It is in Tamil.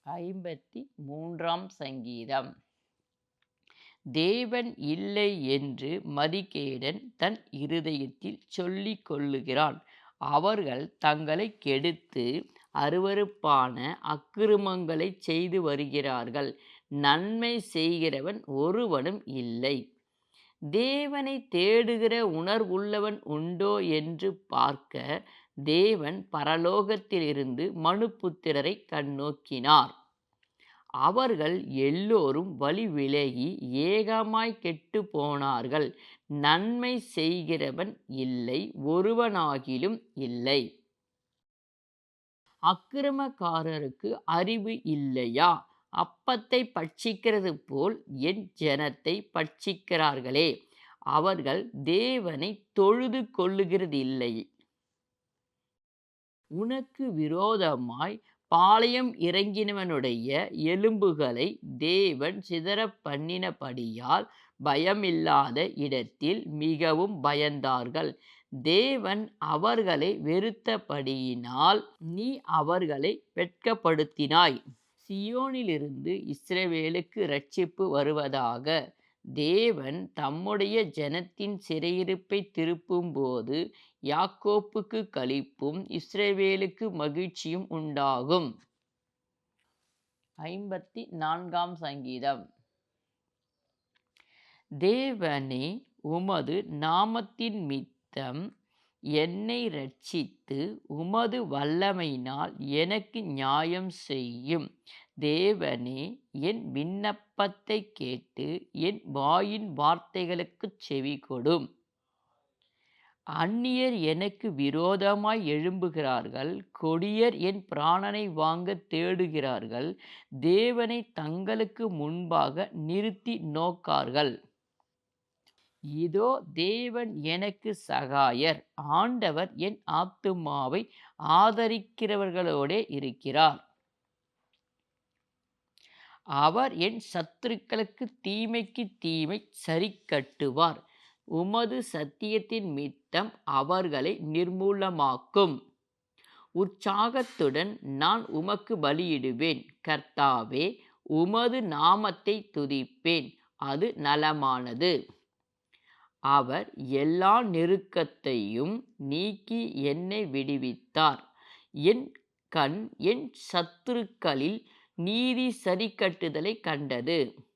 53ஆம் சங்கீதம். தேவன் இல்லை என்று மதிகேடன் தன் இருதயத்தில் சொல்லிக் கொள்ளுகிறான். அவர்கள் தங்களைக் கெடுத்து அருவருப்பான அக்கிரமங்களைச் செய்து வருகிறார்கள். நன்மை செய்கிறவன் ஒருவனும் இல்லை. தேவனை தேடுகிற உணர்வுள்ளவன் உண்டோ என்று பார்க்க தேவன் பரலோகத்திலிருந்து மனுபுத்திரரை கண்ணோக்கினார். அவர்கள் எல்லோரும் வழி விலகி ஏகமாய் கெட்டுப் போனார்கள். நன்மை செய்கிறவன் இல்லை, ஒருவனாகிலும் இல்லை. அக்கிரமக்காரருக்கு அறிவு இல்லையா? அப்பத்தை பட்சிக்கிறது போல் என் ஜனத்தை பட்சிக்கிறார்களே. அவர்கள் தேவனை தொழுது கொள்ளுகிறதில்லை. உனக்கு விரோதமாய் பாளையம் இறங்கினவனுடைய எலும்புகளை தேவன் சிதறப் பண்ணினபடியால் பயமில்லாத இடத்தில் மிகவும் பயந்தார்கள். தேவன் அவர்களை வெறுத்தபடியினால் நீ அவர்களை வெட்கப்படுத்தினாய். சியோனிலிருந்து இஸ்ரவேலுக்கு இரட்சிப்பு வருவதாக. தேவன் தம்முடைய ஜனத்தின் சிறையிருப்பை திருப்பும்போது யாக்கோப்புக்கு களிப்பும் இஸ்ரவேலுக்கு மகிழ்ச்சியும் உண்டாகும். 54ஆம் சங்கீதம். தேவனே, உமது நாமத்தின் மித்தம் என்னை இரட்சித்து உமது வல்லமையினால் எனக்கு நியாயம் செய்யும். தேவனே, என் விண்ணப்பத்தை கேட்டு என் வாயின் வார்த்தைகளுக்குச் செவிகொடும். அந்நியர் எனக்கு விரோதமாய் எழும்புகிறார்கள். கொடியர் என் பிராணனை வாங்கத் தேடுகிறார்கள். தேவனை தங்களுக்கு முன்பாக நிறுத்தி நோக்கார்கள். இதோ, தேவன் எனக்கு சகாயர். ஆண்டவர் என் ஆத்துமாவை ஆதரிக்கிறவர்களோடே இருக்கிறார். அவர் என் சத்துருக்களுக்கு தீமைக்கு தீமை சரிக்கட்டுவார். உமது சத்தியத்தின் மித்தம் அவர்களை நிர்மூலமாக்கும். உற்சாகத்துடன் நான் உமக்கு பலியிடுவேன். கர்த்தாவே, உமது நாமத்தை துதிப்பேன். அது நலமானது. அவர் எல்லா நெருக்கத்தையும் நீக்கி என்னை விடுவித்தார். என் கண் என் சத்துருக்களில் நீதி சரிக்கட்டுதலை கண்டது.